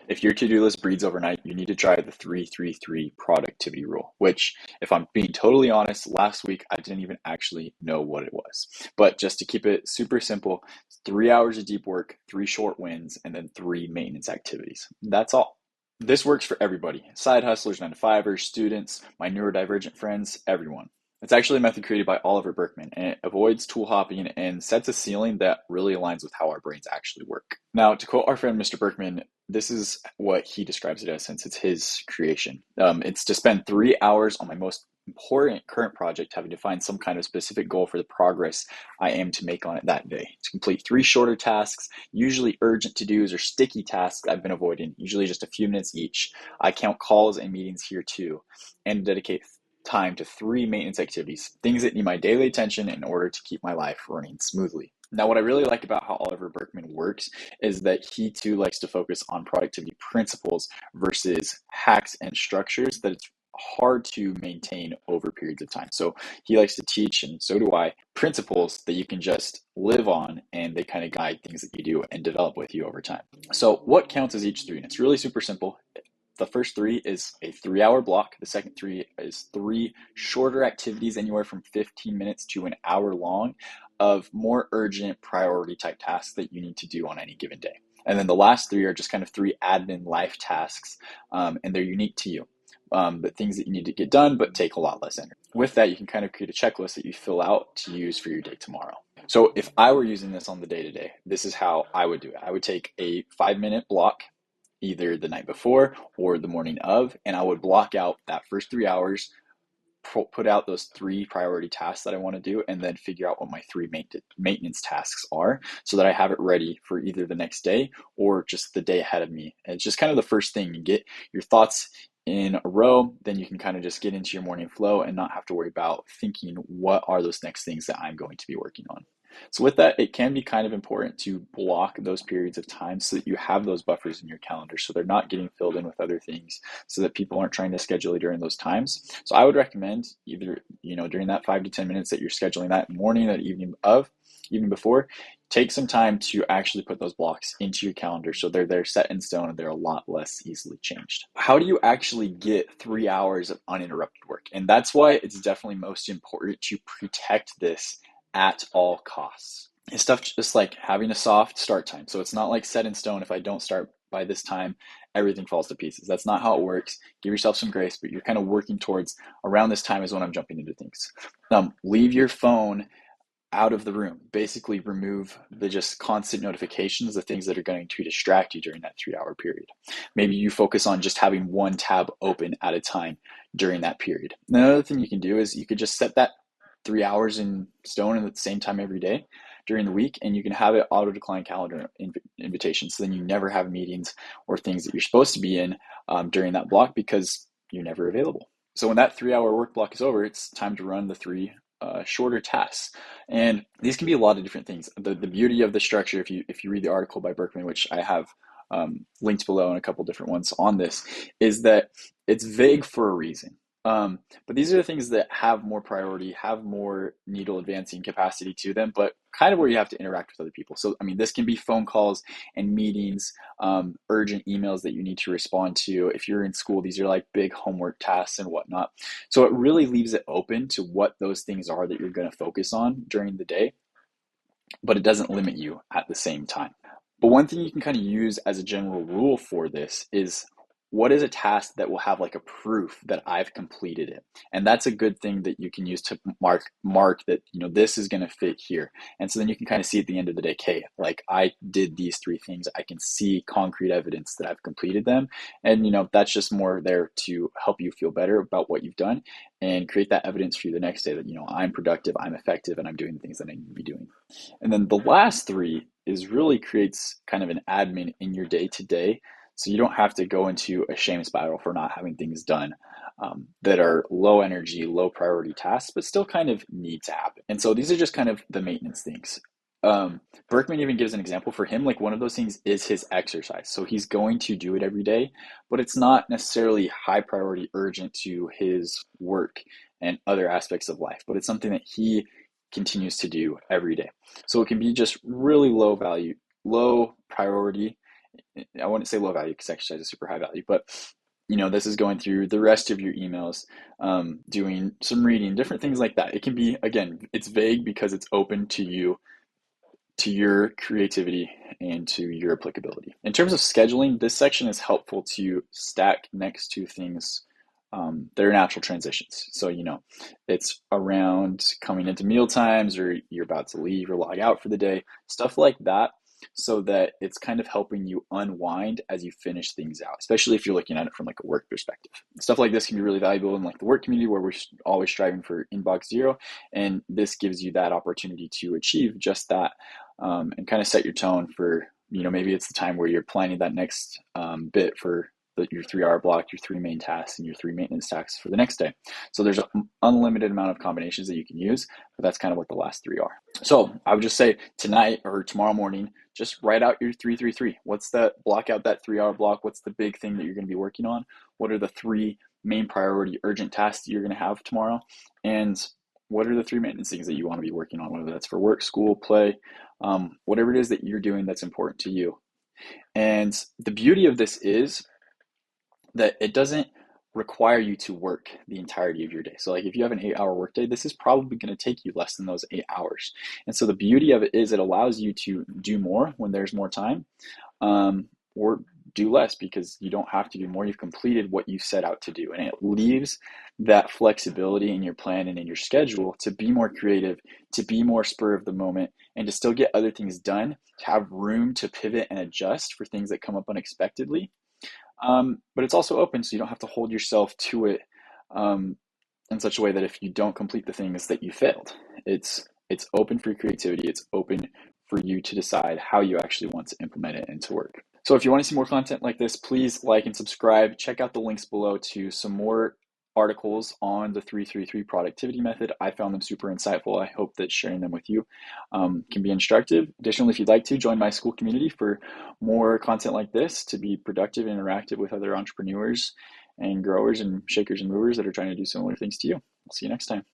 If your to-do list breeds overnight, you need to try the 3-3-3 productivity rule, which, if I'm being totally honest, last week I didn't even actually know what it was. But just to keep it super simple, 3 hours of deep work, 3 short wins, and then 3 maintenance activities. That's all. This works for everybody: side hustlers, 9 to 5ers, students, my neurodivergent friends, everyone. It's actually a method created by Oliver Berkman, and it avoids tool hopping and sets a ceiling that really aligns with how our brains actually work. Now, to quote our friend Mr. Berkman, this is what he describes it as, since it's his creation. It's to spend 3 hours on my most important current project, having defined some kind of specific goal for the progress I aim to make on it that day. To complete 3 shorter tasks, usually urgent to-dos or sticky tasks I've been avoiding, usually just a few minutes each. I count calls and meetings here too, and dedicate time to 3 maintenance activities, things that need my daily attention in order to keep my life running smoothly. Now, what I really like about how Oliver Berkman works is that he too likes to focus on productivity principles versus hacks and structures that it's hard to maintain over periods of time. So he likes to teach, and so do I, principles that you can just live on, and they kind of guide things that you do and develop with you over time. So what counts as each three? And it's really super simple. The first 3 is a 3 hour block. The second 3 is 3 shorter activities, anywhere from 15 minutes to an hour long, of more urgent priority type tasks that you need to do on any given day. And then the last 3 are just kind of 3 admin life tasks, and they're unique to you. But things that you need to get done, but take a lot less energy. With that, you can kind of create a checklist that you fill out to use for your day tomorrow. So if I were using this on the day to day, this is how I would do it. I would take a 5 minute block either the night before or the morning of, and I would block out that first 3 hours, put out those 3 priority tasks that I want to do, and then figure out what my 3 maintenance tasks are so that I have it ready for either the next day or just the day ahead of me. And it's just kind of the first thing. You get your thoughts in a row, then you can kind of just get into your morning flow and not have to worry about thinking, what are those next things that I'm going to be working on? So with that, it can be kind of important to block those periods of time so that you have those buffers in your calendar, so they're not getting filled in with other things, so that people aren't trying to schedule you during those times. So I would recommend either, during that 5 to 10 minutes that you're scheduling that morning, that evening before, take some time to actually put those blocks into your calendar so they're there set in stone and they're a lot less easily changed. How do you actually get 3 hours of uninterrupted work? And that's why it's definitely most important to protect this at all costs. It's stuff just like having a soft start time. So it's not like set in stone, if I don't start by this time, everything falls to pieces. That's not how it works. Give yourself some grace, but you're kind of working towards around this time is when I'm jumping into things. Leave your phone out of the room. Basically remove the just constant notifications, the things that are going to distract you during that 3 hour period. Maybe you focus on just having one tab open at a time during that period. Another thing you can do is you could just set that 3 hours in stone at the same time every day during the week, and you can have it auto decline calendar invitations. So then you never have meetings or things that you're supposed to be in during that block because you're never available. So when that 3 hour work block is over, it's time to run the 3 shorter tasks. And these can be a lot of different things. The beauty of the structure, if you read the article by Berkman, which I have linked below and a couple different ones on this, is that it's vague for a reason. But these are the things that have more priority, have more needle advancing capacity to them, but kind of where you have to interact with other people. So, I mean, this can be phone calls and meetings, urgent emails that you need to respond to. If you're in school, these are like big homework tasks and whatnot. So it really leaves it open to what those things are that you're going to focus on during the day, but it doesn't limit you at the same time. But one thing you can kind of use as a general rule for this is, what is a task that will have like a proof that I've completed it? And that's a good thing that you can use to mark that, this is going to fit here. And so then you can kind of see at the end of the day, okay, like I did these 3 things. I can see concrete evidence that I've completed them. And, that's just more there to help you feel better about what you've done and create that evidence for you the next day that, I'm productive, I'm effective, and I'm doing the things that I need to be doing. And then the last 3 is really creates kind of an admin in your day to day. So you don't have to go into a shame spiral for not having things done that are low energy, low priority tasks, but still kind of need to happen. And so these are just kind of the maintenance things. Berkman even gives an example for him. Like one of those things is his exercise. So he's going to do it every day, but it's not necessarily high priority, urgent to his work and other aspects of life, but it's something that he continues to do every day. So it can be just really low value, low priority, I wouldn't say low value because exercise is super high value, but this is going through the rest of your emails, doing some reading, different things like that. It can be, again, it's vague because it's open to you, to your creativity, and to your applicability. In terms of scheduling, this section is helpful to stack next to things that are natural transitions. So, it's around coming into meal times, or you're about to leave or log out for the day, stuff like that, so that it's kind of helping you unwind as you finish things out, especially if you're looking at it from like a work perspective. Stuff like this can be really valuable in like the work community, where we're always striving for inbox zero, and this gives you that opportunity to achieve just that, and kind of set your tone for, maybe it's the time where you're planning that next bit for your 3 hour block, your 3 main tasks, and your 3 maintenance tasks for the next day. So there's an unlimited amount of combinations that you can use, but that's kind of what the last 3 are. So I would just say tonight or tomorrow morning, just write out your 3-3-3. What's that? Block out that 3 hour block. What's the big thing that you're going to be working on? What are the 3 main priority urgent tasks that you're going to have tomorrow? And what are the 3 maintenance things that you want to be working on, whether that's for work, school, play, whatever it is that you're doing that's important to you. And the beauty of this is that it doesn't require you to work the entirety of your day. So like if you have an 8 hour workday, this is probably going to take you less than those 8 hours. And so the beauty of it is it allows you to do more when there's more time, or do less because you don't have to do more. You've completed what you set out to do. And it leaves that flexibility in your plan and in your schedule to be more creative, to be more spur of the moment, and to still get other things done, to have room to pivot and adjust for things that come up unexpectedly. But it's also open, so you don't have to hold yourself to it in such a way that if you don't complete the things that you failed. It's open for creativity. It's open for you to decide how you actually want to implement it into work. So if you want to see more content like this, please like and subscribe. Check out the links below to some more articles on the 3-3-3 productivity method. I found them super insightful. I hope that sharing them with you can be instructive. Additionally, if you'd like to join my school community for more content like this, to be productive and interactive with other entrepreneurs and growers and shakers and movers that are trying to do similar things to you. I'll see you next time.